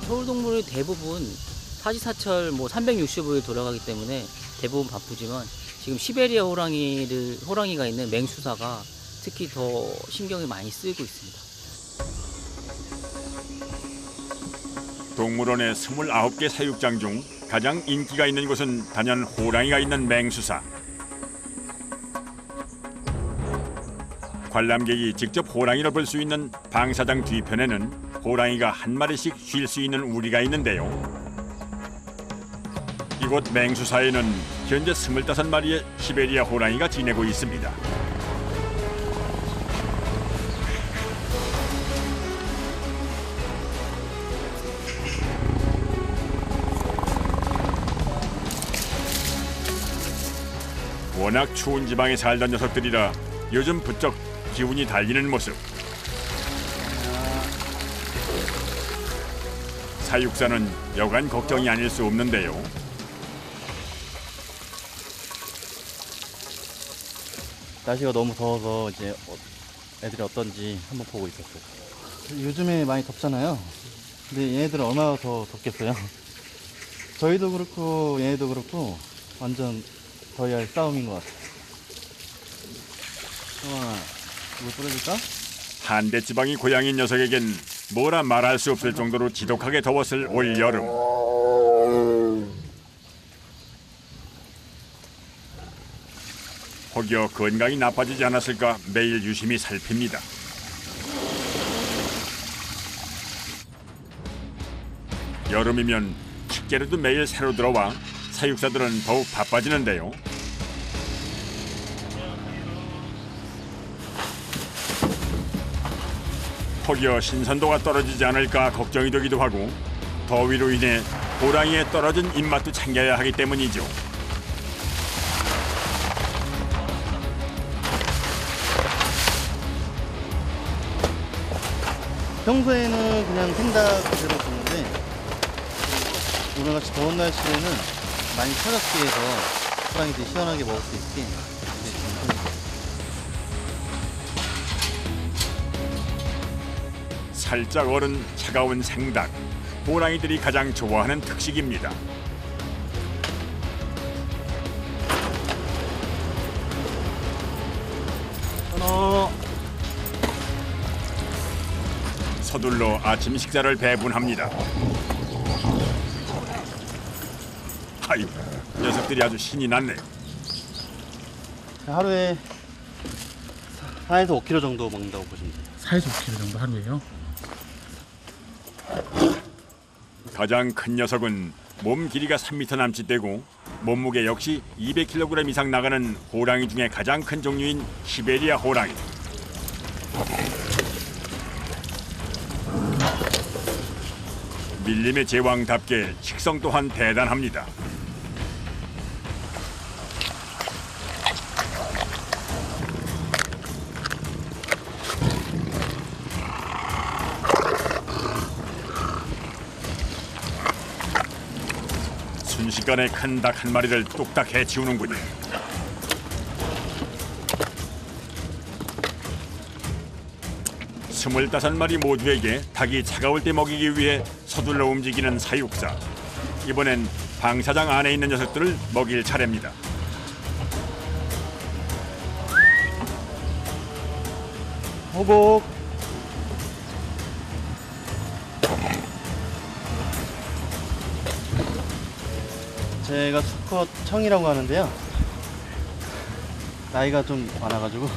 서울동물의 대부분 사시사철 365일 돌아가기 때문에 대부분 바쁘지만 지금 시베리아 호랑이가 있는 맹수사가 특히 더 신경이 많이 쓰이고 있습니다. 동물원의 29개 사육장 중 가장 인기가 있는 곳은 단연 호랑이가 있는 맹수사. 관람객이 직접 호랑이를 볼 수 있는 방사장 뒤편에는 호랑이가 한 마리씩 쉴 수 있는 우리가 있는데요. 이곳 맹수사에는 현재 25마리의 시베리아 호랑이가 지내고 있습니다. 워낙 추운 지방에 살던 녀석들이라 요즘 부쩍 기운이 달리는 모습. 사육사는 여간 걱정이 아닐 수 없는데요. 날씨가 너무 더워서 이제 애들이 어떤지 한번 보고 있었어요. 요즘에 많이 덥잖아요. 근데 얘네들은 얼마나 더 덥겠어요. 저희도 그렇고 얘네도 그렇고 완전 더위할 싸움인 것 같아요. 물 뿌려줄까? 한대 지방이 고향인 녀석에겐 뭐라 말할 수 없을 정도로 지독하게 더웠을 올 여름. 혹여 건강이 나빠지지 않았을까 매일 유심히 살핍니다. 여름이면 식재료도 매일 새로 들어와 사육사들은 더욱 바빠지는데요. 혹여 신선도가 떨어지지 않을까 걱정이 되기도 하고 더위로 인해 호랑이의 떨어진 입맛도 챙겨야 하기 때문이죠. 평소에는 그냥 생닭 그대로 굽는데 오늘같이 더운 날씨에는 많이 차갑게 해서 호랑이들이 시원하게 먹을 수 있게 이렇게 좀 편해요. 살짝 얼은 차가운 생닭, 호랑이들이 가장 좋아하는 특식입니다. 서둘러 아침 식사를 배분합니다. 아이고, 녀석들이 아주 신이 났네. 하루에 4에서 5kg 정도 먹는다고 보시면 돼요. 4에서 5kg 정도 하루에요? 가장 큰 녀석은 몸 길이가 3m 남짓 되고 몸무게 역시 200kg 이상 나가는 호랑이 중에 가장 큰 종류인 시베리아 호랑이. 밀림의 제왕답게 식성 또한 대단합니다. 순식간에 큰 닭 한 마리를 뚝딱 해치우는군요. 스물다섯 마리 모두에게 닭이 차가울 때 먹이기 위해 서둘러 움직이는 사육사. 이번엔 방사장 안에 있는 녀석들을 먹일 차례입니다. 호복. 제가 수컷 청이라고 하는데요. 나이가 좀 많아가지고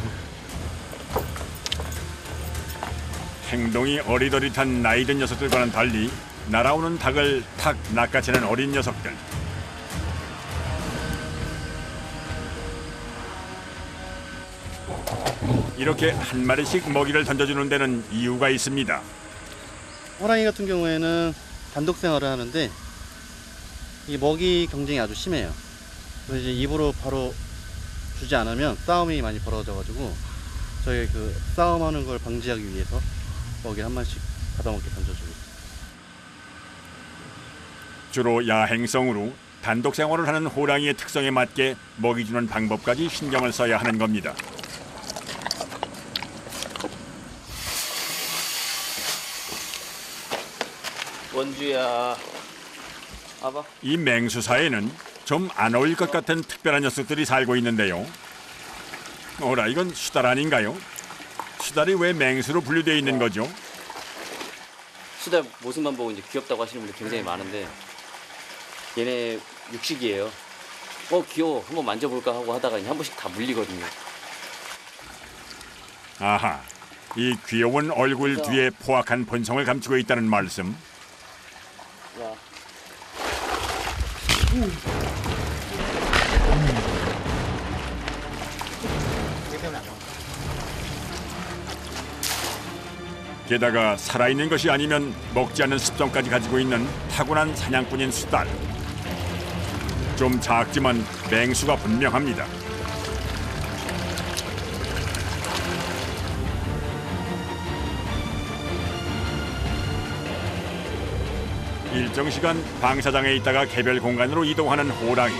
행동이 어리더릿한 나이든 녀석들과는 달리 날아오는 닭을 탁 낚아채는 어린 녀석들. 이렇게 한 마리씩 먹이를 던져주는 데는 이유가 있습니다. 호랑이 같은 경우에는 단독 생활을 하는데 이 먹이 경쟁이 아주 심해요. 그래서 이제 입으로 바로 주지 않으면 싸움이 많이 벌어져가지고 저희 그 싸움하는 걸 방지하기 위해서 먹이 한 마리씩 받아먹게 던져주고 있어요. 주로 야행성으로 단독 생활을 하는 호랑이의 특성에 맞게 먹이 주는 방법까지 신경을 써야 하는 겁니다. 원주야. 봐봐. 이 맹수사에는 좀 안 어울릴 것 같은 특별한 녀석들이 살고 있는데요. 어라, 이건 수달 아닌가요? 수달이 왜 맹수로 분류되어 있는 거죠? 수달 모습만 보고 이제 귀엽다고 하시는 분들 굉장히 많은데 얘네 육식이에요. 귀여워. 한번 만져볼까 하고 하다가 이제 한 번씩 다 물리거든요. 아하, 이 귀여운 얼굴 뒤에 포악한 본성을 감추고 있다는 말씀. 야. 게다가 살아있는 것이 아니면 먹지 않는 습성까지 가지고 있는 타고난 사냥꾼인 수달. 좀 작지만 맹수가 분명합니다. 일정 시간 방사장에 있다가 개별 공간으로 이동하는 호랑이.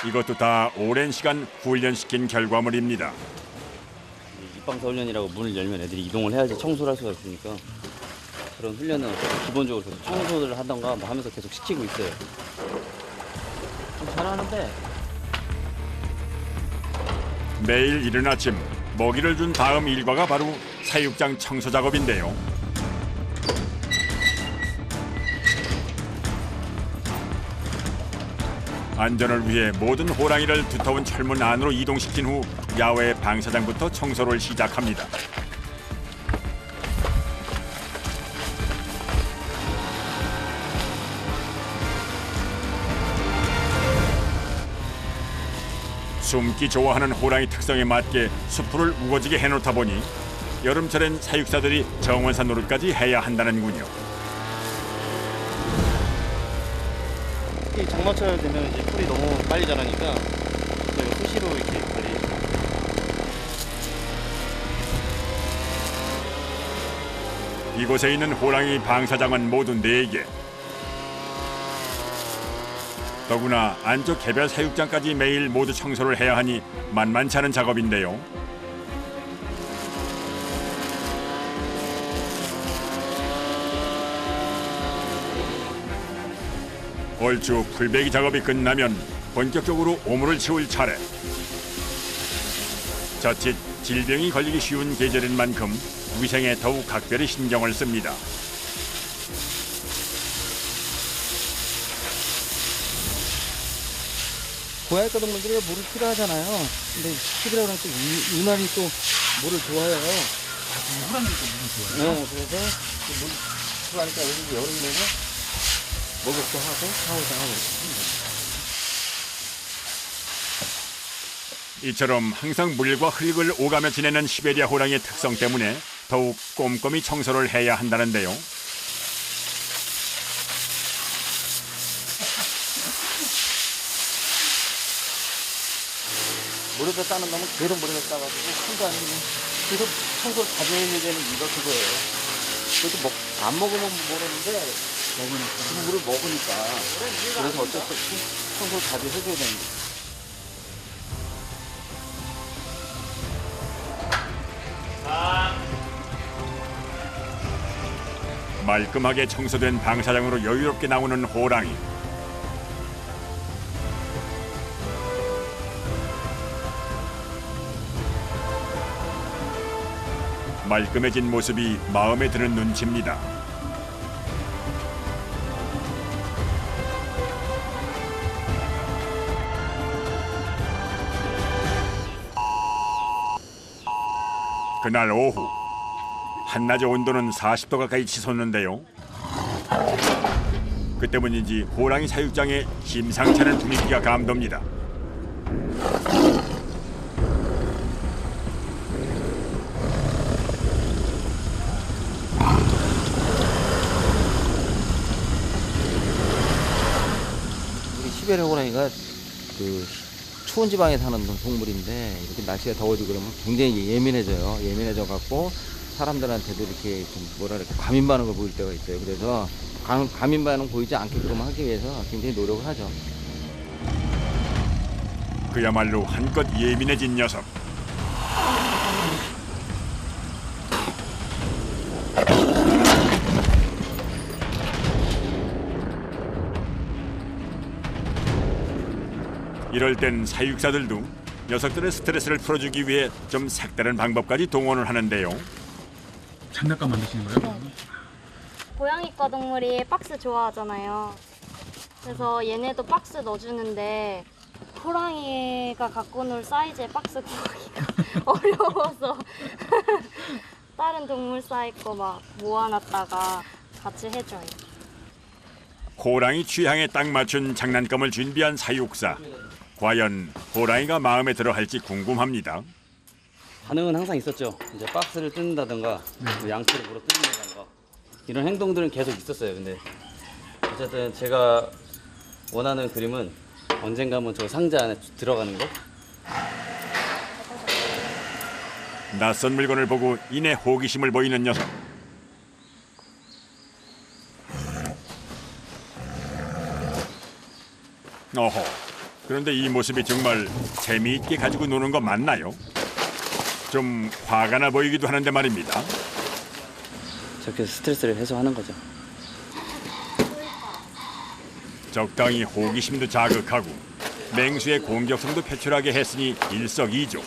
이것도 다 오랜 시간 훈련시킨 결과물입니다. 입방사 훈련이라고 문을 열면 애들이 이동을 해야지 청소를 할 수가 있으니까 그런 훈련은 기본적으로 계속 청소를 하던가 뭐 하면서 계속 시키고 있어요. 잘하는데 매일 이른 아침 먹이를 준 다음 일과가 바로 사육장 청소 작업인데요. 안전을 위해 모든 호랑이를 두터운 철문 안으로 이동시킨 후 야외 방사장부터 청소를 시작합니다. 숨기 좋아하는 호랑이 특성에 맞게 수풀을 우거지게 해놓다 보니 여름철엔 사육사들이 정원사 노릇까지 해야 한다는군요. 특히 장마철 되면 이제 풀이 너무 빨리 자라니까 저희가 수시로 이렇게 관리해요. 이곳에 있는 호랑이 방사장은 모두 4개. 더구나 안쪽 개별 사육장까지 매일 모두 청소를 해야 하니 만만치 않은 작업인데요. 얼추 풀베기 작업이 끝나면 본격적으로 오물을 치울 차례. 자칫 질병이 걸리기 쉬운 계절인 만큼 위생에 더욱 각별히 신경을 씁니다. 고양이과 동물들이 물을 필요하잖아요. 근데 시기라고 하면 또 유난히 또 물을 좋아해요. 호랑이도 물을 좋아해요. 네, 그래서 물 필요하니까 여기 여름에는 목욕도 하고 샤워도 하고 합니다. 이처럼 항상 물과 흙을 오가며 지내는 시베리아 호랑이의 특성 때문에 더욱 꼼꼼히 청소를 해야 한다는데요. 물에다 싸는 놈은 계속 물에다 싸가지고 큰거 아니면 계속 청소를 자주 해야 되는 이유가 그거예요. 그래도 안 먹으면 모르는데 지금 물을 먹으니까 그래서 어쩔 수 없이 청소를 자주 해줘야 되는 거예요. 말끔하게 청소된 방사장으로 여유롭게 나오는 호랑이. 말끔해진 모습이 마음에 드는 눈치입니다. 그날 오후 한낮의 온도는 40도 가까이 치솟는데요. 그 때문인지 호랑이 사육장에 심상치 않은 분위기가 감돕니다. 우리 시베리아 호랑이가 그 추운 지방에 사는 동물인데 이렇게 날씨가 더워지고 그러면 굉장히 예민해져요. 예민해져 갖고 사람들한테도 이렇게 좀 뭐랄까 과민 반응을 보일 때가 있어요. 그래서 과민 반응 보이지 않게끔 하기 위해서 굉장히 노력을 하죠. 그야말로 한껏 예민해진 녀석. 이럴 땐 사육사들도 녀석들의 스트레스를 풀어주기 위해 좀 색다른 방법까지 동원을 하는데요. 장난감 만드시는 거예요? 고양이과 동물이 박스 좋아하잖아요. 그래서 얘네도 박스 넣어주는데 호랑이가 갖고 놀 사이즈의 박스 구하기가 어려워서 다른 동물 사이 거 막 모아놨다가 같이 해줘요. 호랑이 취향에 딱 맞춘 장난감을 준비한 사육사. 과연 호랑이가 마음에 들어 할지 궁금합니다. 반응은 항상 있었죠. 이제 박스를 뜯는다든가 양초를 물어 뜯는다든가 이런 행동들은 계속 있었어요. 근데 어쨌든 제가 원하는 그림은 언젠가는 저 상자 안에 들어가는 거. 낯선 물건을 보고 이내 호기심을 보이는 녀석. 어허, 그런데 이 모습이 정말 재미있게 가지고 노는 거 맞나요? 좀 화가 나 보이기도 하는데 말입니다. 저렇게 스트레스를 해소하는 거죠. 적당히 호기심도 자극하고 맹수의 공격성도 표출하게 했으니 일석이조.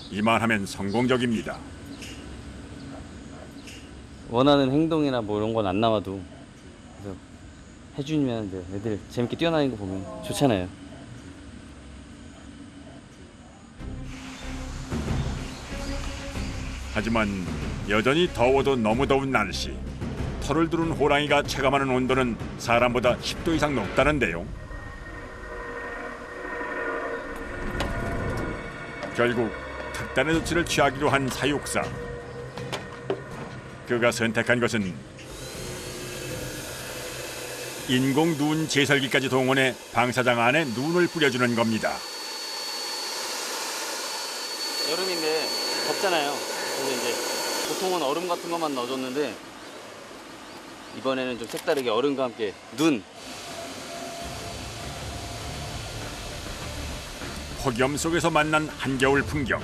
이만하면 성공적입니다. 원하는 행동이나 뭐 이런 건 안 나와도 그래서 해주면 이제 애들 재밌게 뛰어다니는 거 보면 좋잖아요. 하지만 여전히 더워도 너무 더운 날씨. 털을 두른 호랑이가 체감하는 온도는 사람보다 10도 이상 높다는데요. 결국 특단의 조치를 취하기로 한 사육사. 그가 선택한 것은 인공 눈 제설기까지 동원해 방사장 안에 눈을 뿌려주는 겁니다. 여름인데 덥잖아요. 그래서 이제 보통은 얼음 같은 것만 넣어줬는데 이번에는 좀 색다르게 얼음과 함께 눈. 폭염 속에서 만난 한겨울 풍경.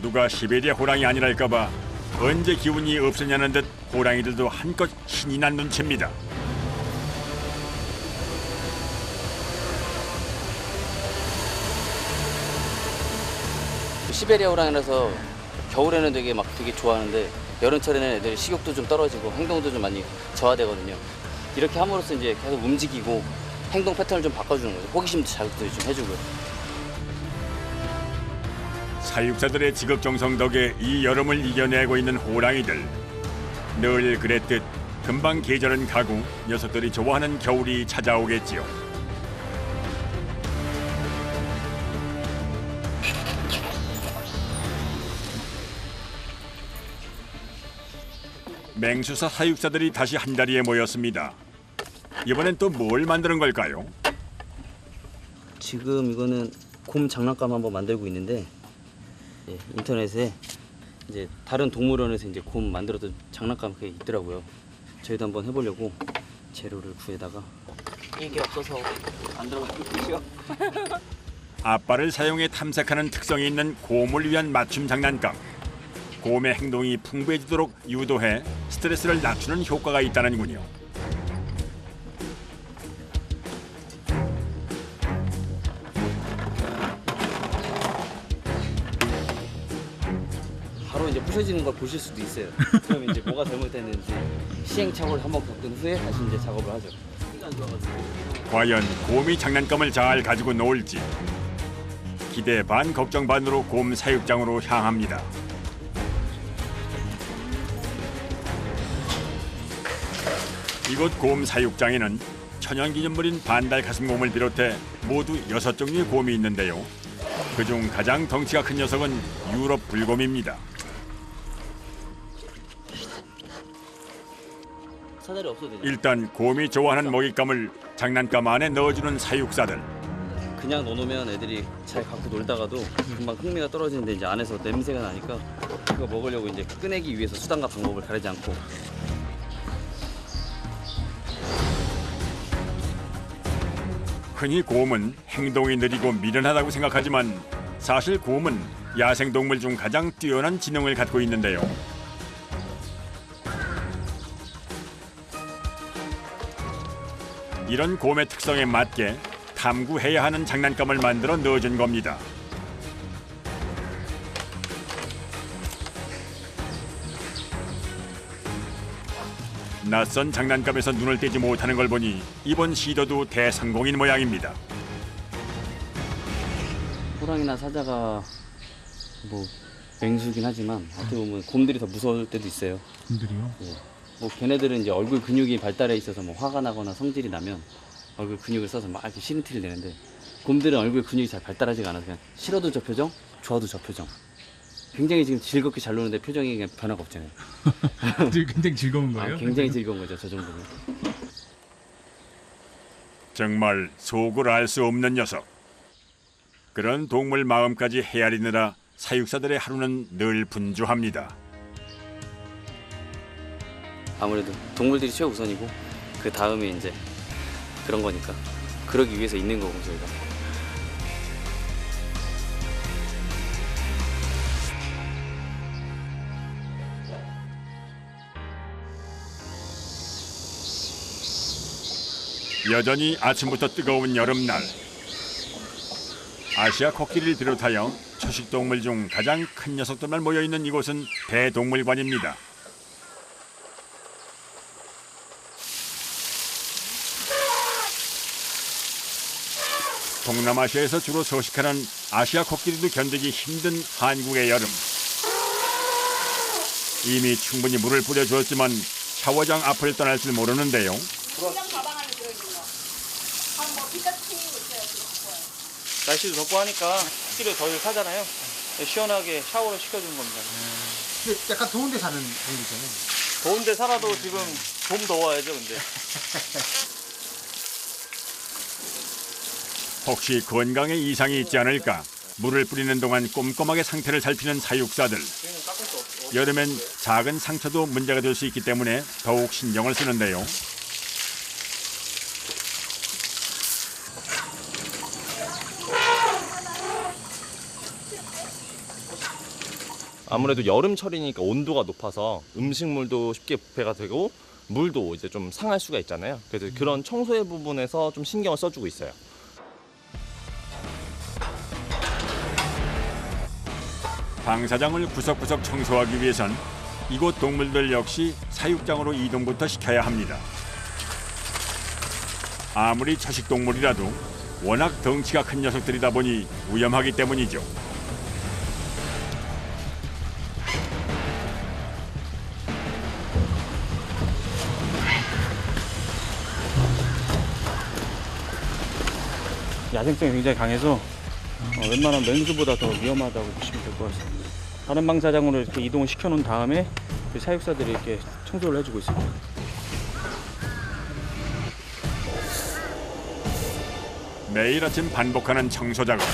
누가 시베리아 호랑이 아니랄까봐 언제 기운이 없으냐는 듯 호랑이들도 한껏 신이 난 눈치입니다. 시베리아 호랑이라서 겨울에는 되게 좋아하는데 여름철에는 애들이 식욕도 좀 떨어지고 행동도 좀 많이 저하되거든요. 이렇게 함으로써 이제 계속 움직이고 행동 패턴을 좀 바꿔주는 거죠. 호기심도 자극도 좀 해주고요. 사육사들의 지극정성 덕에 이 여름을 이겨내고 있는 호랑이들. 늘 그랬듯 금방 계절은 가고 녀석들이 좋아하는 겨울이 찾아오겠지요. 맹수사 사육사들이 다시 한자리에 모였습니다. 이번엔 또 뭘 만드는 걸까요? 지금 이거는 곰 장난감 한번 만들고 있는데 인터넷에 이제 다른 동물원에서 이제 곰 만들었던 장난감 그게 있더라고요. 저희도 한번 해보려고 재료를 구해다가 이게 없어서 안 들어가고요. 앞발을 사용해 탐색하는 특성이 있는 곰을 위한 맞춤 장난감. 곰의 행동이 풍부해지도록 유도해 스트레스를 낮추는 효과가 있다는군요. 바로 이제 부서지는 걸 보실 수도 있어요. 그럼 이제 뭐가 잘못됐는지 시행착오를 한번 겪은 후에 다시 이제 작업을 하죠. 과연 곰이 장난감을 잘 가지고 놀지. 기대 반 걱정 반으로 곰 사육장으로 향합니다. 이곳 곰 사육장에는 천연기념물인 반달 가슴곰을 비롯해 모두 6종류의 곰이 있는데요. 그중 가장 덩치가 큰 녀석은 유럽 불곰입니다. 사다리 없어도 되죠. 일단 곰이 좋아하는 먹잇감을 장난감 안에 넣어주는 사육사들. 그냥 넣어놓으면 애들이 잘 갖고 놀다가도 금방 흥미가 떨어지는데 이제 안에서 냄새가 나니까 그거 먹으려고 이제 꺼내기 위해서 수단과 방법을 가리지 않고. 흔히 곰은 행동이 느리고 미련하다고 생각하지만 사실 곰은 야생동물 중 가장 뛰어난 지능을 갖고 있는데요. 이런 곰의 특성에 맞게 탐구해야 하는 장난감을 만들어 넣어준 겁니다. 낯선 장난감에서 눈을 떼지 못하는 걸 보니 이번 시도도 대성공인 모양입니다. 호랑이나 사자가 뭐 맹수긴 하지만 어떻게 보면 곰들이 더 무서울 때도 있어요. 곰들이요? 뭐 걔네들은 이제 얼굴 근육이 발달해 있어서 뭐 화가 나거나 성질이 나면 얼굴 근육을 써서 막 이렇게 시름티를 내는데 곰들은 얼굴 근육이 잘 발달하지가 않아서 그냥 싫어도 저 표정, 좋아도 저 표정. 굉장히 지금 즐겁게 잘 노는데 표정이 그냥 변화가 없잖아요. 굉장히 즐거운 거예요? 굉장히 즐거운 거죠, 저 정도면. 정말 속을 알 수 없는 녀석. 그런 동물 마음까지 헤아리느라 사육사들의 하루는 늘 분주합니다. 아무래도 동물들이 최우선이고 그 다음에 이제 그런 거니까 그러기 위해서 있는 거고 저희가. 여전히 아침부터 뜨거운 여름날. 아시아 코끼리를 비롯하여 초식동물 중 가장 큰 녀석들만 모여있는 이곳은 대동물관입니다. 동남아시아에서 주로 서식하는 아시아 코끼리도 견디기 힘든 한국의 여름. 이미 충분히 물을 뿌려주었지만 샤워장 앞을 떠날 줄 모르는데요. 날씨도 덥고 하니까 코끼리를 덜 사잖아요. 시원하게 샤워를 시켜주는 겁니다. 근데 약간 더운 데 사는 동물이잖아요. 더운데 살아도 지금 좀 더워야죠, 근데. 혹시 건강에 이상이 있지 않을까 물을 뿌리는 동안 꼼꼼하게 상태를 살피는 사육사들. 여름엔 작은 상처도 문제가 될 수 있기 때문에 더욱 신경을 쓰는데요. 아무래도 여름철이니까 온도가 높아서 음식물도 쉽게 부패가 되고 물도 이제 좀 상할 수가 있잖아요. 그래서 그런 청소의 부분에서 좀 신경을 써주고 있어요. 방사장을 구석구석 청소하기 위해선 이곳 동물들 역시 사육장으로 이동부터 시켜야 합니다. 아무리 초식동물이라도 워낙 덩치가 큰 녀석들이다 보니 위험하기 때문이죠. 야생성이 굉장히 강해서 웬만한 맹수보다 더 위험하다고 보시면 될 것 같습니다. 다른 방사장으로 이렇게 이동을 시켜놓은 다음에 그 사육사들이 이렇게 청소를 해주고 있습니다. 매일 아침 반복하는 청소 작업.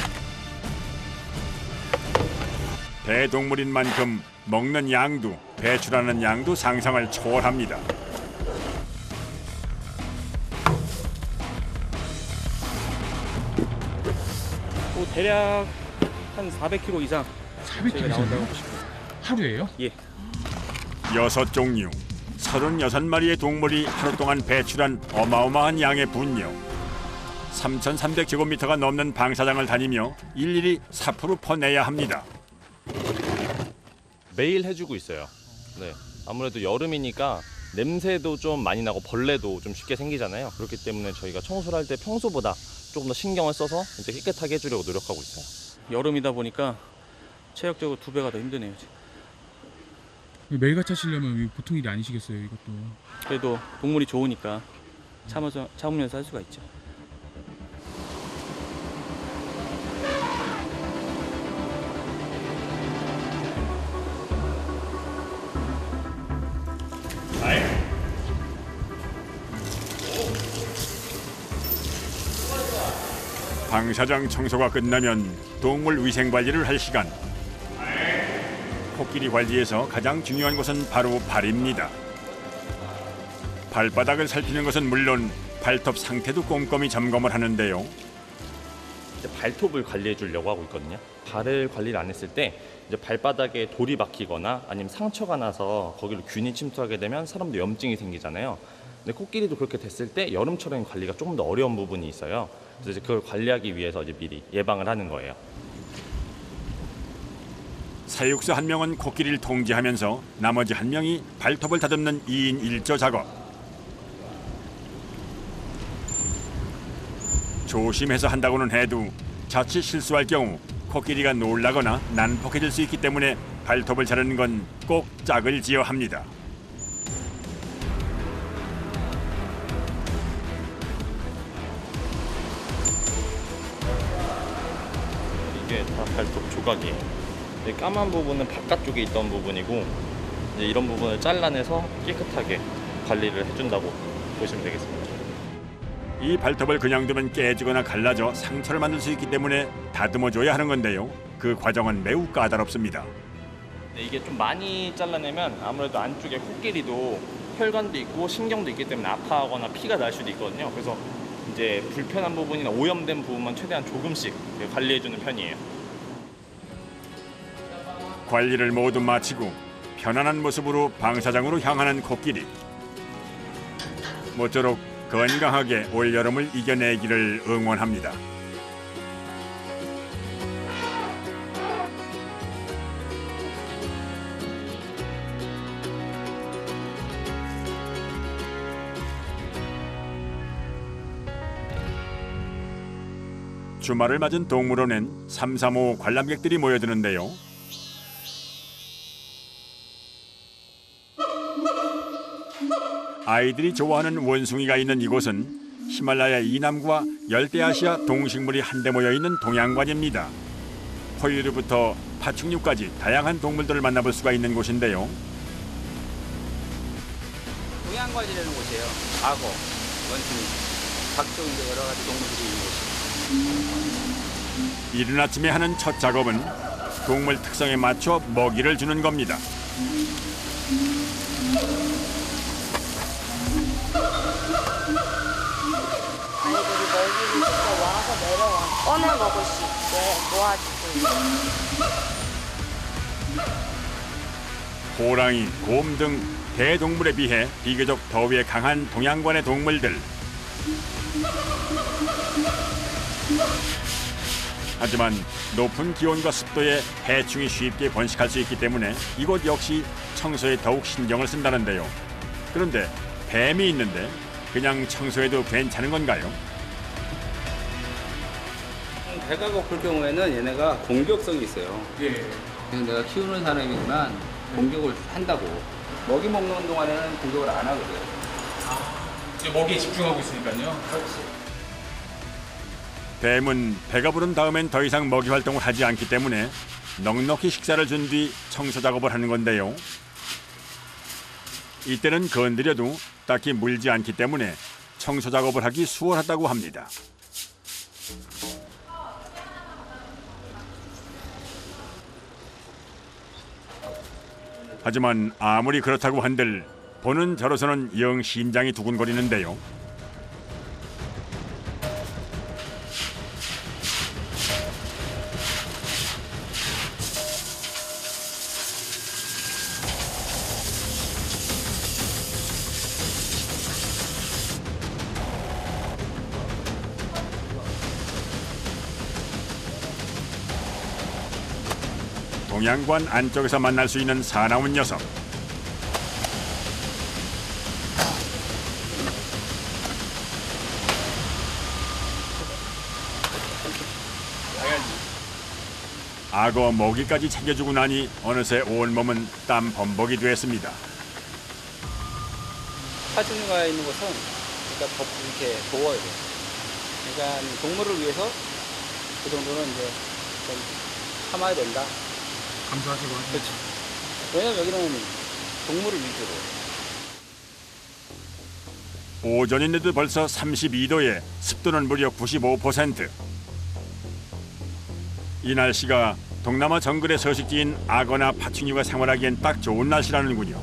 대동물인 만큼 먹는 양도 배출하는 양도 상상을 초월합니다. 대략 한 400kg 이상 400kg 나온다고 이상요? 보시면 돼요. 하루에요? 예. 6종류, 36마리의 동물이 하루 동안 배출한 어마어마한 양의 분뇨. 3,300제곱미터가 넘는 방사장을 다니며 일일이 사포로 퍼내야 합니다. 매일 해주고 있어요. 네. 아무래도 여름이니까 냄새도 좀 많이 나고 벌레도 좀 쉽게 생기잖아요. 그렇기 때문에 저희가 청소를 할 때 평소보다 조금 더 신경을 써서 이제 깨끗하게 해주려고 노력하고 있어요. 여름이다 보니까 체력적으로 2배가 더 힘드네요. 지금. 매일같이 하시려면 보통 일이 아니시겠어요, 이것도. 그래도 동물이 좋으니까 참으면서 할 수가 있죠. 방사장 청소가 끝나면 동물 위생 관리를 할 시간. 코끼리 관리에서 가장 중요한 것은 바로 발입니다. 발바닥을 살피는 것은 물론 발톱 상태도 꼼꼼히 점검을 하는데요. 이제 발톱을 관리해 주려고 하고 있거든요. 발을 관리를 안 했을 때 이제 발바닥에 돌이 박히거나 아니면 상처가 나서 거기로 균이 침투하게 되면 사람도 염증이 생기잖아요. 근데 코끼리도 그렇게 됐을 때 여름철에는 관리가 조금 더 어려운 부분이 있어요. 그래서 이제 그걸 관리하기 위해서 이제 미리 예방을 하는 거예요. 사육사 한 명은 코끼리를 통제하면서 나머지 한 명이 발톱을 다듬는 2인 1조 작업. 조심해서 한다고는 해도 자칫 실수할 경우 코끼리가 놀라거나 난폭해질 수 있기 때문에 발톱을 자르는 건 꼭 짝을 지어 합니다. 이게 다 발톱 조각이에요. 이 까만 부분은 바깥쪽에 있던 부분이고 이제 이런 부분을 잘라내서 깨끗하게 관리를 해준다고 보시면 되겠습니다. 이 발톱을 그냥 두면 깨지거나 갈라져 상처를 만들 수 있기 때문에 다듬어줘야 하는 건데요. 그 과정은 매우 까다롭습니다. 이게 좀 많이 잘라내면 아무래도 안쪽에 코끼리도 혈관도 있고 신경도 있기 때문에 아파하거나 피가 날 수도 있거든요. 그래서 이제 불편한 부분이나 오염된 부분만 최대한 조금씩 관리해주는 편이에요. 관리를 모두 마치고 편안한 모습으로 방사장으로 향하는 코끼리. 모쪼록 건강하게 올여름을 이겨내기를 응원합니다. 주말을 맞은 동물원엔 335 관람객들이 모여드는데요. 아이들이 좋아하는 원숭이가 있는 이곳은 히말라야 이남과 열대아시아 동식물이 한데 모여있는 동양관입니다. 포유류부터 파충류까지 다양한 동물들을 만나볼 수가 있는 곳인데요. 동양관이라는 곳이에요. 악어, 원숭이, 각종 이제 여러 가지 동물들이 있는 곳이에요. 이른 아침에 하는 첫 작업은 동물 특성에 맞춰 먹이를 주는 겁니다. 아이들이 먹이를 직접 와서 내려와 꺼내 먹을 수 있게 도와주고 있어요. 호랑이, 곰 등 대동물에 비해 비교적 더위에 강한 동양관의 동물들. 하지만 높은 기온과 습도에 해충이 쉽게 번식할 수 있기 때문에 이곳 역시 청소에 더욱 신경을 쓴다는데요. 그런데 뱀이 있는데 그냥 청소해도 괜찮은 건가요? 배가 고플 경우에는 얘네가 공격성이 있어요. 예. 내가 키우는 사람이지만 공격을 한다고. 먹이 먹는 동안에는 공격을 안 하거든. 이제 먹이에 집중하고 있으니까요. 그렇지. 뱀은 배가 부른 다음엔 더 이상 먹이 활동을 하지 않기 때문에 넉넉히 식사를 준 뒤 청소 작업을 하는 건데요. 이때는 건드려도 딱히 물지 않기 때문에 청소 작업을 하기 수월하다고 합니다. 하지만 아무리 그렇다고 한들 보는 저로서는 영 심장이 두근거리는데요. 동양관 안쪽에서 만날 수 있는 사나운 녀석. 악어 먹이까지 챙겨주고 나니 어느새 온몸은 땀 범벅이 됐습니다. 파충류가 있는 곳은 그러니까 더 이렇게 더워야 돼. 그러니까 동물을 위해서 그 정도는 이제 좀 참아야 된다. 감수하시고 하시죠. 그렇지. 왜냐면 여기는 동물을 위주로. 오전인데도 벌써 32도에 습도는 무려 95%. 이 날씨가 동남아 정글의 서식지인 악어나 파충류가 생활하기엔 딱 좋은 날씨라는군요.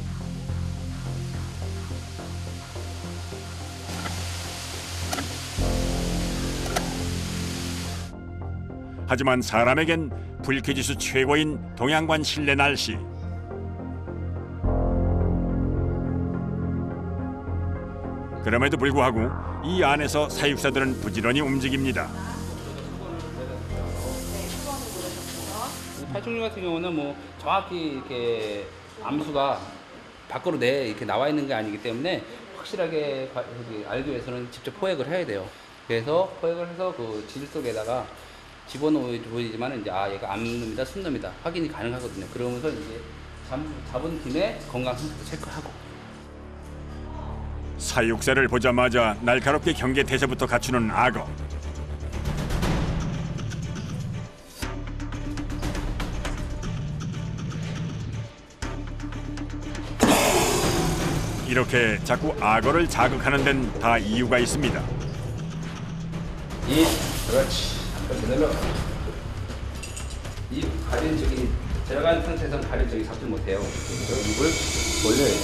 하지만 사람에겐 불쾌지수 최고인 동양관 실내 날씨. 그럼에도 불구하고 이 안에서 사육사들은 부지런히 움직입니다. 파충류 같은 경우는 뭐 정확히 이렇게 암수가 밖으로 이렇게 나와 있는 게 아니기 때문에 확실하게 알기 위해서는 직접 포획을 해야 돼요. 그래서 포획을 해서 그 질 속에다가 집어넣어지만 이제 얘가 암놈이다 순놈이다 확인이 가능하거든요. 그러면서 이제 잡은 김에 건강 상태도 체크하고. 사육사를 보자마자 날카롭게 경계 태세부터 갖추는 악어. 이렇게 자꾸 악어를 자극하는 데는 다 이유가 있습니다. 그렇지. 그대로. 입 가린 쪽이 들어간 상태에서는 가린 쪽이 잡지 못해요. 입을 벌려야 돼요.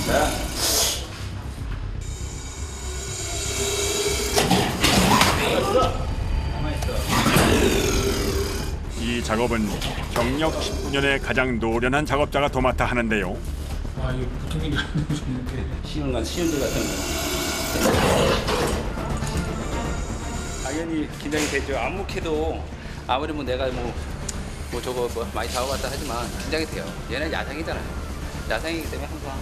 자. 이 작업은 경력 19년의 가장 노련한 작업자가 도맡아 하는데요. 아 이거 보통 일이 아니고 이렇게 쉬운 건 쉬운 줄 같은 거. 당연히 긴장이 되죠. 아무캐도 아무리 뭐 내가 뭐 저거 많이 잡아봤다 하지만 긴장이 돼요. 얘는 야생이잖아요. 야생이기 때문에 항상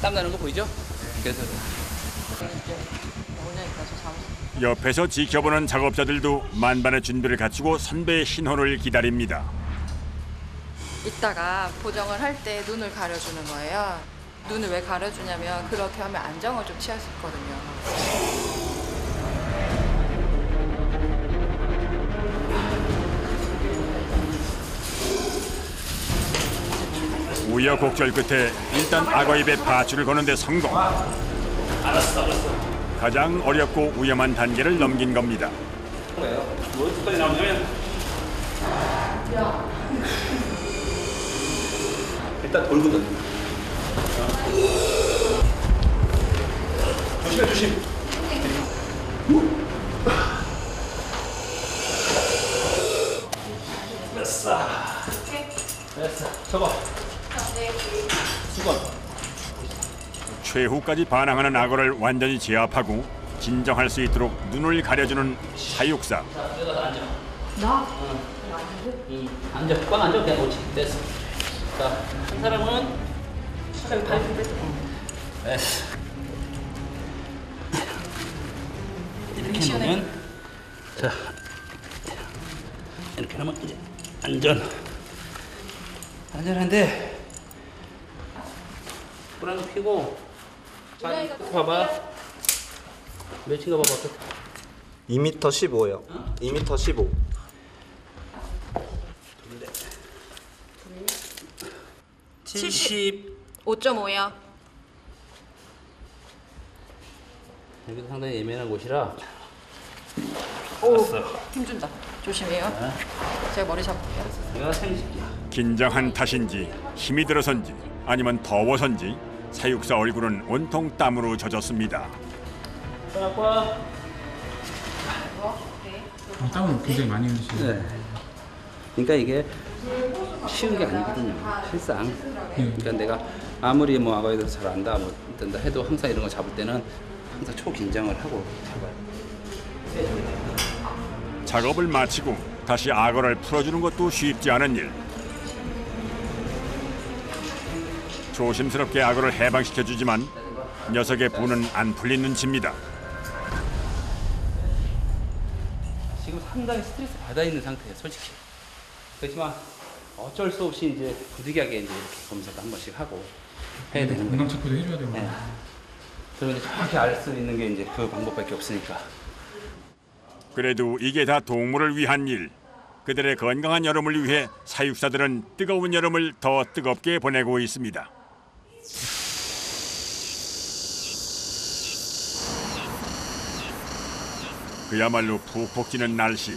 땀 나는 거 보이죠? 그래서 옆에서 지켜보는 작업자들도 만반의 준비를 갖추고 선배의 신호를 기다립니다. 이따가 보정을 할 때 눈을 가려주는 거예요. 눈을 왜 가려주냐면 그렇게 하면 안정을 좀 취할 수 있거든요. 우여곡절 끝에 일단 악어 입에 밧줄을 거는 데 성공. 알았어. 가장 어렵고 위험한 단계를 넘긴 겁니다. 뭐예요? 어디까지 나오냐면 일단 돌거든. 조심. 됐어. 접어. 수건. 최후까지 반항하는 악어를 완전히 제압하고 진정할 수 있도록 눈을 가려주는 사육사. 나? 앉아. 꽉 앉아. 그냥 옳지. 됐어. 자, 한 사람은 됐어. 이렇게 놓으면 자 이렇게 하면 이제 안전한데 불안 피고 자 봐봐 몇인가 봐봐 2m 15요. 2m 15. 5.5요. 여기도 상당히 예민한 곳이라 힘준다. 조심해요. 제가 머리 잡을게요. 내가 생식기야. 긴장한 탓인지 힘이 들어선지 아니면 더워선지 사육사 얼굴은 온통 땀으로 젖었습니다. 땀을 굉장히 많이 흘리시네요. 네. 그러니까 이게 쉬운 게 아니거든요. 실상. 그러니까 내가 아무리 뭐 악어에 대해서 잘 안다 뭐 된다 해도 항상 이런 거 잡을 때는 항상 초긴장을 하고 잡아요. 작업을 마치고 다시 악어를 풀어주는 것도 쉽지 않은 일. 조심스럽게 악어를 해방시켜주지만 녀석의 분은 안 풀린 눈치입니다. 지금 상당히 스트레스 받아 있는 상태예요, 솔직히. 그렇지만 어쩔 수 없이 이제 부득이하게 이제 이렇게 검사도 한 번씩 하고 해야 되는 거예요. 건강 체크도 해줘야 되고. 네. 그리고 이제 정확히 알 수 있는 게 이제 그 방법밖에 없으니까. 그래도 이게 다 동물을 위한 일. 그들의 건강한 여름을 위해 사육사들은 뜨거운 여름을 더 뜨겁게 보내고 있습니다. 그야말로 푹푹 찌는 날씨.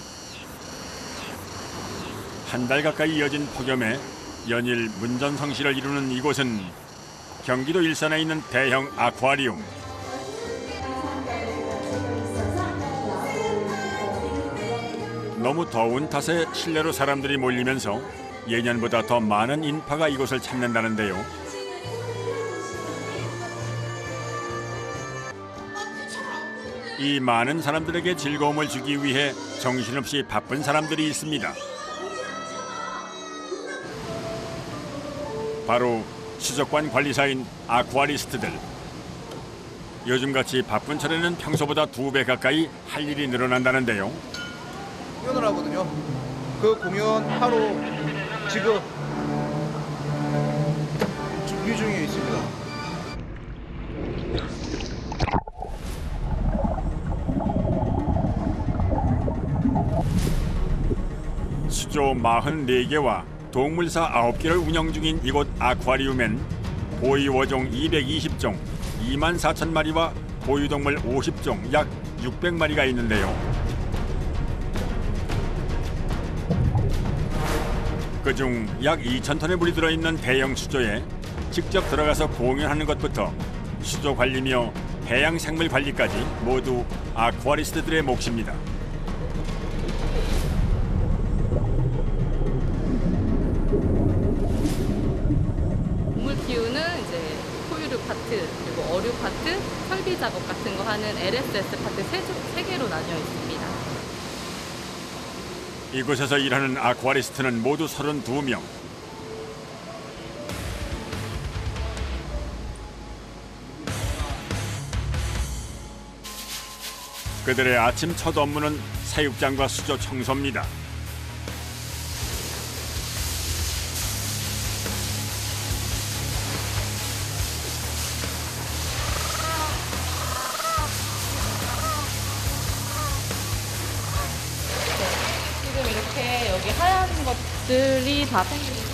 한 달 가까이 이어진 폭염에 연일 문전성시를 이루는 이곳은 경기도 일산에 있는 대형 아쿠아리움. 너무 더운 탓에 실내로 사람들이 몰리면서 예년보다 더 많은 인파가 이곳을 찾는다는데요. 이 많은 사람들에게 즐거움을 주기 위해 정신없이 바쁜 사람들이 있습니다. 바로 수족관 관리사인 아쿠아리스트들. 요즘같이 바쁜 철에는 평소보다 2배 가까이 할 일이 늘어난다는데요. 공연을 하거든요. 그 공연 하루 지금 준비 중에 있습니다. 수조 44개와 동물사 9개를 운영 중인 이곳 아쿠아리움엔 고유어종 220종, 24,000마리와 고유동물 50종, 약 600마리가 있는데요. 그중 약 2,000톤의 물이 들어있는 대형 수조에 직접 들어가서 공연하는 것부터 수조 관리며 해양 생물 관리까지 모두 아쿠아리스트들의 몫입니다. 동물 키우는 이제 포유류 파트, 그리고 어류 파트, 설비 작업 같은 거 하는 LSS 파트 3개로 나뉘어 있습니다. 이곳에서 일하는 아쿠아리스트는 모두 32명. 그들의 아침 첫 업무는 사육장과 수조 청소입니다. 지금 이렇게 여기 하얀 것들이 다 펭귄이고.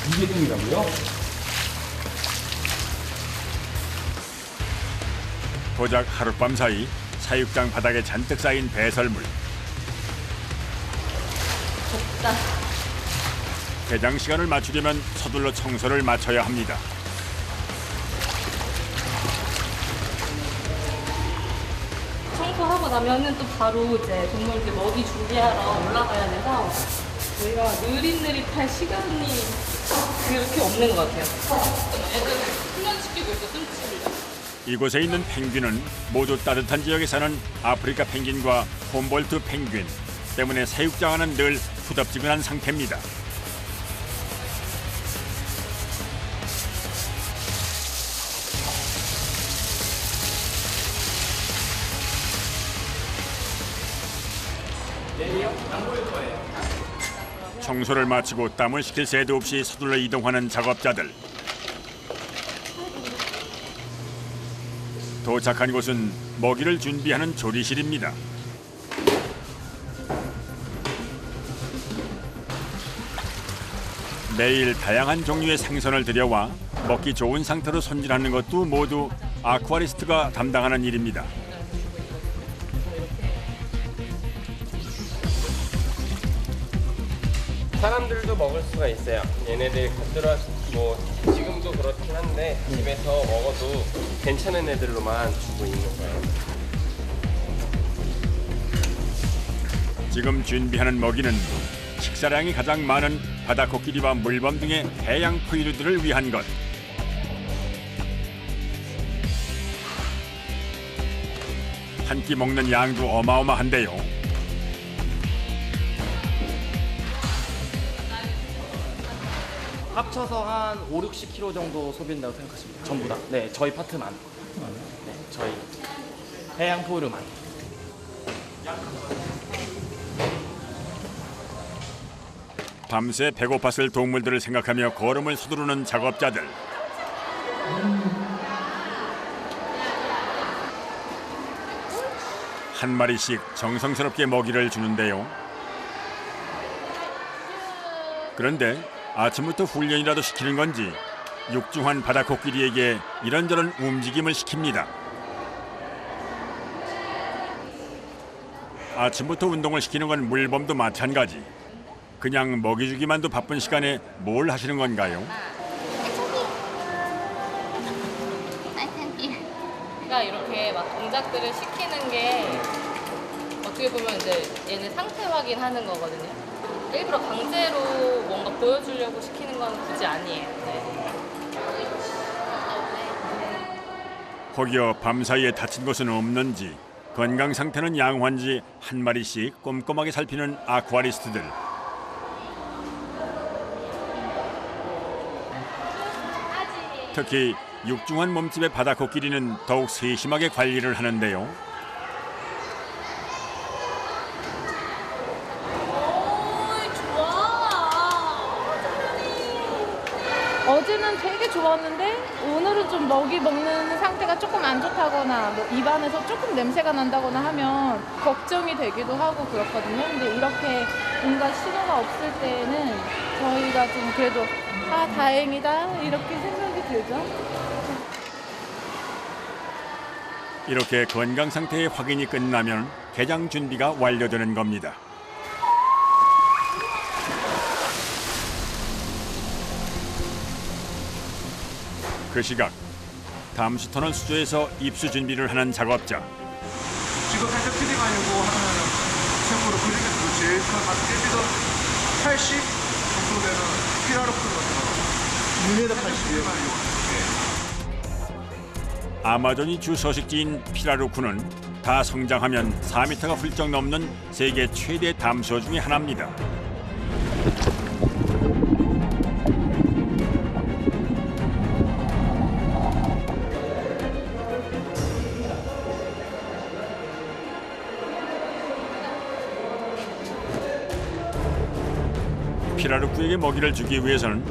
이게 펭귄이라고요? 고작 하룻밤 사이 사육장 바닥에 잔뜩 쌓인 배설물. 덥다. 개장 시간을 맞추려면 서둘러 청소를 마쳐야 합니다. 청소하고 나면은 또 바로 이제 동물들 먹이 준비하러 올라가야 돼서 저희가 느릿느릿할 시간이 그렇게 없는 것 같아요. 애들 훈련시키고 있어, 뜸치려고. 이곳에 있는 펭귄은 모두 따뜻한 지역에 사는 아프리카 펭귄과 홈볼트 펭귄 때문에 사육장은 늘 후덥지근한 상태입니다. 청소를 마치고 땀을 식힐 새도 없이 서둘러 이동하는 작업자들. 도착한 곳은 먹이를 준비하는 조리실입니다. 매일 다양한 종류의 생선을 들여와 먹기 좋은 상태로 손질하는 것도 모두 아쿠아리스트가 담당하는 일입니다. 사람들도 먹을 수가 있어요. 얘네들 겉들어 뭐 지금도 그렇긴 한데 집에서 먹어도 괜찮은 애들로만 주고 있는 거예요. 지금 준비하는 먹이는 식사량이 가장 많은 바다코끼리와 물범 등의 해양 포유류들을 위한 것. 한 끼 먹는 양도 어마어마한데요. 합쳐서 한 5, 60kg 정도 소비된다고 생각하시면 돼요. 전부 다. 네, 저희 파트만. 네, 저희 해양 포유류만. 밤새 배고팠을 동물들을 생각하며 걸음을 서두르는 작업자들. 한 마리씩 정성스럽게 먹이를 주는데요. 그런데 아침부터 훈련이라도 시키는 건지 육중한 바다코끼리에게 이런저런 움직임을 시킵니다. 아침부터 운동을 시키는 건 물범도 마찬가지. 그냥 먹이 주기만도 바쁜 시간에 뭘 하시는 건가요? 그러니까 이렇게 막 동작들을 시키는 게 어떻게 보면 이제 얘네 상태 확인하는 거거든요. 일부러 강제로 뭔가 보여주려고 시키는 건 굳이 아니에요. 네. 혹여 밤사이에 다친 곳은 없는지 건강 상태는 양호한지 한 마리씩 꼼꼼하게 살피는 아쿠아리스트들. 특히 육중한 몸집의 바다코끼리는 더욱 세심하게 관리를 하는데요. 어제는 되게 좋았는데 오늘은 좀 먹이 먹는 상태가 조금 안 좋다거나 뭐 입안에서 조금 냄새가 난다거나 하면 걱정이 되기도 하고 그렇거든요. 근데 이렇게 뭔가 신호가 없을 때는 저희가 좀 그래도 아 다행이다 이렇게 생각이 들죠. 이렇게 건강 상태의 확인이 끝나면 개장 준비가 완료되는 겁니다. 그 시각 담수터널 수조에서 입수 준비를 하는 작업자. 지금 살짝 트림하려고 하는 생으로 그중에서도 제일 큰 데뷔도 80 정도 되는 피라로크거든요. 6m 80이에요. 아마존이 주 서식지인 피라루쿠는 다 성장하면 4m가 훌쩍 넘는 세계 최대 담수어 중에 하나입니다. 피라루쿠에게 먹이를 주기 위해서는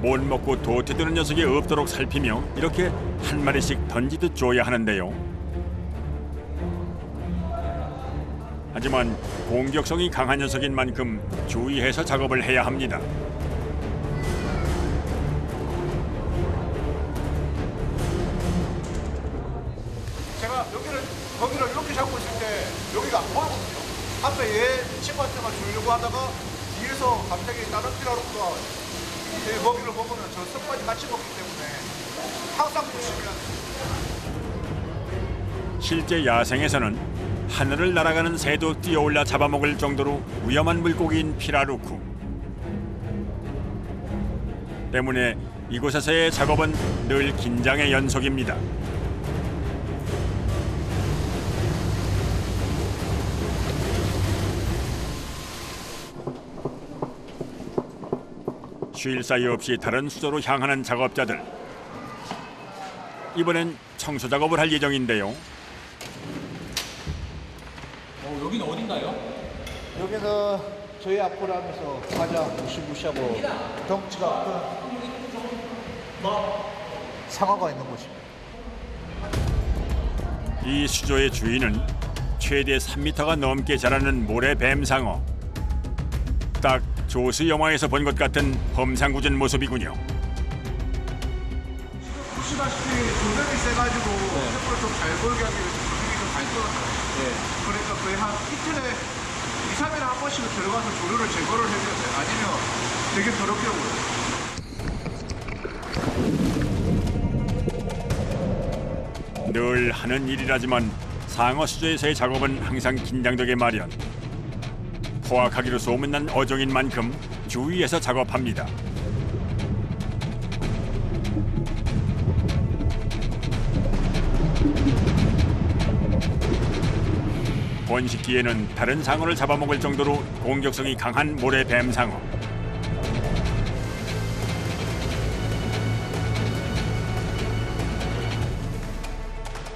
못 먹고 도태되는 녀석이 없도록 살피며 이렇게 한 마리씩 던지듯 줘야 하는데요. 하지만 공격성이 강한 녀석인 만큼 주의해서 작업을 해야 합니다. 제가 거기를 이렇게 잡고 있을 때 여기가 안 보이거든요. 앞에 얘 친구한테만 주려고 하다가 뒤에서 갑자기 다른 피라로크가 제 먹이를 먹으면 저 썩까지 같이 먹기 때문에 항상 조심해야 돼요. 실제 야생에서는 하늘을 날아가는 새도 뛰어올라 잡아먹을 정도로 위험한 물고기인 피라루쿠. 때문에 이곳에서의 작업은 늘 긴장의 연속입니다. 쉴 사이 없이 다른 수조로 향하는 작업자들. 이번엔 청소 작업을 할 예정인데요. 여기는 어딘가요? 여기는 저희 아쿠아리움에서 가장 무시무시하고 덩치가 큰 상어가 있는 곳입니다. 이 수조의 주인은 최대 3m가 넘게 자라는 모래 뱀상어. 딱 조스 영화에서 본 것 같은 험상궂은 모습이군요. 보시다시피 조명이 세가지고 색깔을 좀 잘 보이게 하기 위해서 조명이 좀 발전하잖아요. 그러니까 거의 한 이틀에 2, 3일에 한 번씩은 들어가서 조류를 제거를 해줘야 돼요. 아니면 되게 더럽게 보여요. 늘 하는 일이라지만 상어 수조에서의 작업은 항상 긴장되게 마련. 포악하기로 소문난 어종인 만큼 주의해서 작업합니다. 번식기에는 다른 상어를 잡아먹을 정도로 공격성이 강한 모래 뱀상어.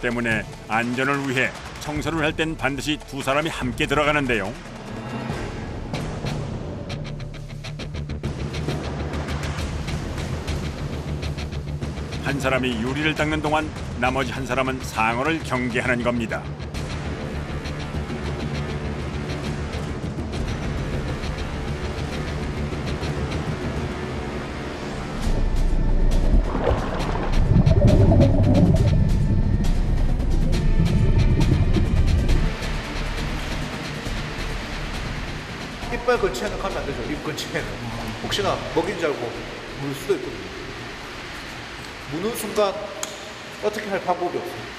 때문에 안전을 위해 청소를 할 땐 반드시 두 사람이 함께 들어가는데요. 한 사람이 유리를 닦는 동안 나머지 한 사람은 상어를 경계하는 겁니다. 이빨 근처에는 가면 안 되죠. 입 근처에는. 혹시나 먹인 줄 알고 물 수도 있거든요. 무는 순간 어떻게 할 방법이 없어요.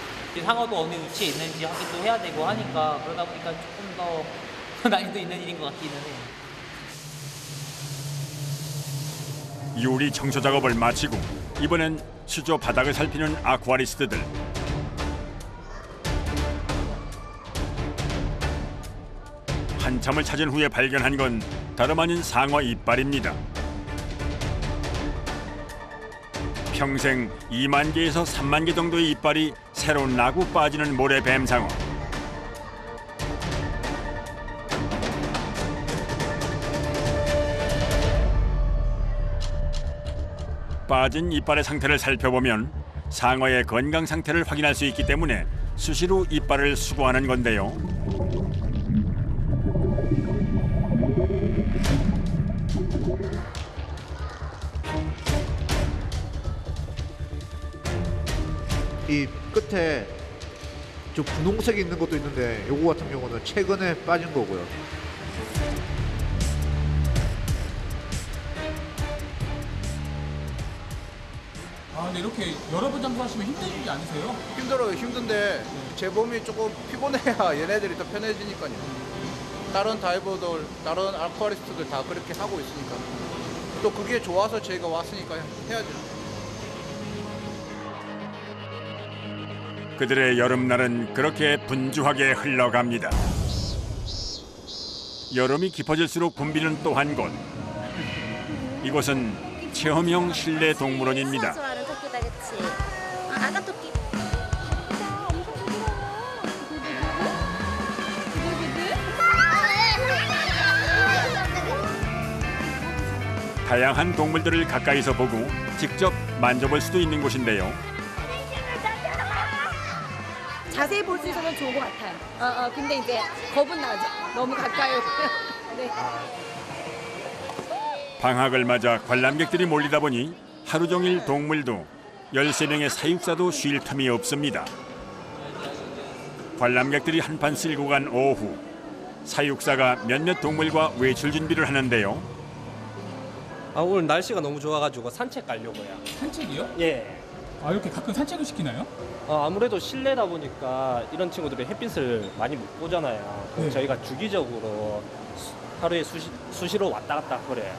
상어도 어느 위치에 있는지 확인도 해야 되고 하니까 그러다 보니까 조금 더 난이도 있는 일인 것 같기는 해요. 유리 청소 작업을 마치고 이번엔 수조 바닥을 살피는 아쿠아리스트들. 한참을 찾은 후에 발견한 건 다름 아닌 상어 이빨입니다. 평생 2만 개에서 3만 개 정도의 이빨이 새로 나고 빠지는 모래 뱀상어. 빠진 이빨의 상태를 살펴보면 상어의 건강 상태를 확인할 수 있기 때문에 수시로 이빨을 수거하는 건데요. 이 끝에 좀 분홍색이 있는 것도 있는데 요거 같은 경우는 최근에 빠진 거고요. 아 근데 이렇게 여러 번 장사하시면 힘들지 않으세요? 힘들어요. 힘든데 제 몸이 조금 피곤해야 얘네들이 더 편해지니까요. 다른 다이버들, 다른 아쿠아리스트들 다 그렇게 하고 있으니까 또 그게 좋아서 저희가 왔으니까 해야죠. 그들의 여름날은 그렇게 분주하게 흘러갑니다. 여름이 깊어질수록 붐비는 또 한 곳. 이곳은 체험형 실내 동물원입니다. 좋아하는 토끼다, 그치? 아가 토끼. 다양한 동물들을 가까이서 보고 직접 만져볼 수도 있는 곳인데요. 자세히 볼 수 있어서 좋은 것 같아요. 근데 이제 겁은 나죠. 너무 가까이 오면. 네. 방학을 맞아 관람객들이 몰리다 보니 하루 종일 동물도 13명의 사육사도 쉴 틈이 없습니다. 관람객들이 한판 쓸고 간 오후, 사육사가 몇몇 동물과 외출 준비를 하는데요. 오늘 날씨가 너무 좋아가지고 산책 가려고요. 산책이요? 예. 아 이렇게 가끔 산책을 시키나요? 아무래도 실내다 보니까 이런 친구들이 햇빛을 많이 못 보잖아요. 네. 저희가 주기적으로 하루에 수시로 왔다 갔다 그래요.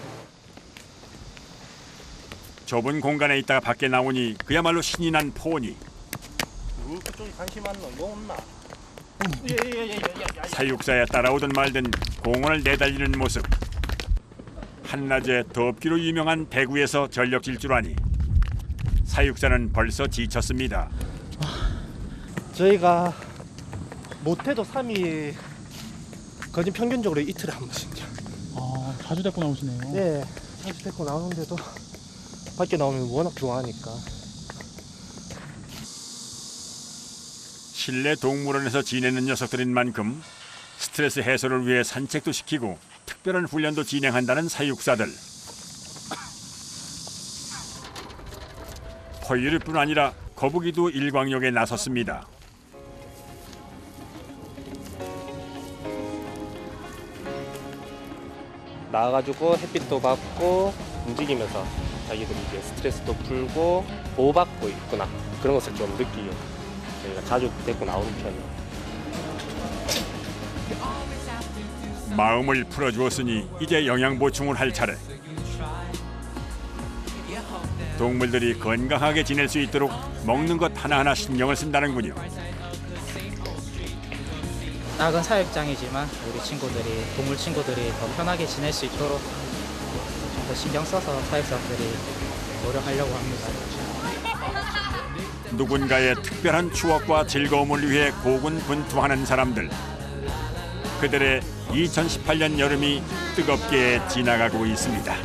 좁은 공간에 있다가 밖에 나오니 그야말로 신이 난 포니. 그쪽에 관심 안 뭐 없나? 사육사에 따라오든 말든 공원을 내달리는 모습. 한낮에 덥기로 유명한 대구에서 전력 질주라니 사육사는 벌써 지쳤습니다. 저희가 못해도 3일 거진 평균적으로 이틀에 한 번씩요. 아 자주 데리고 나오시네요. 네, 자주 데리고 나오는데도 밖에 나오면 워낙 좋아하니까. 실내 동물원에서 지내는 녀석들인 만큼 스트레스 해소를 위해 산책도 시키고 특별한 훈련도 진행한다는 사육사들. 포유류뿐 아니라 거북이도 일광욕에 나섰습니다. 나와가지고 햇빛도 받고 움직이면서 자기들이 이제 스트레스도 풀고 보호받고 있구나 그런 것을 좀 느끼게 저희가 자주 데리고 나오는 편이에요. 마음을 풀어주었으니 이제 영양 보충을 할 차례. 동물들이 건강하게 지낼 수 있도록 먹는 것 하나하나 신경을 쓴다는군요. 작은 사육장이지만 우리 친구들이, 동물 친구들이 더 편하게 지낼 수 있도록 좀 더 신경 써서 사육사들이 노력하려고 합니다. 누군가의 특별한 추억과 즐거움을 위해 고군분투하는 사람들. 그들의 2018년 여름이 뜨겁게 지나가고 있습니다.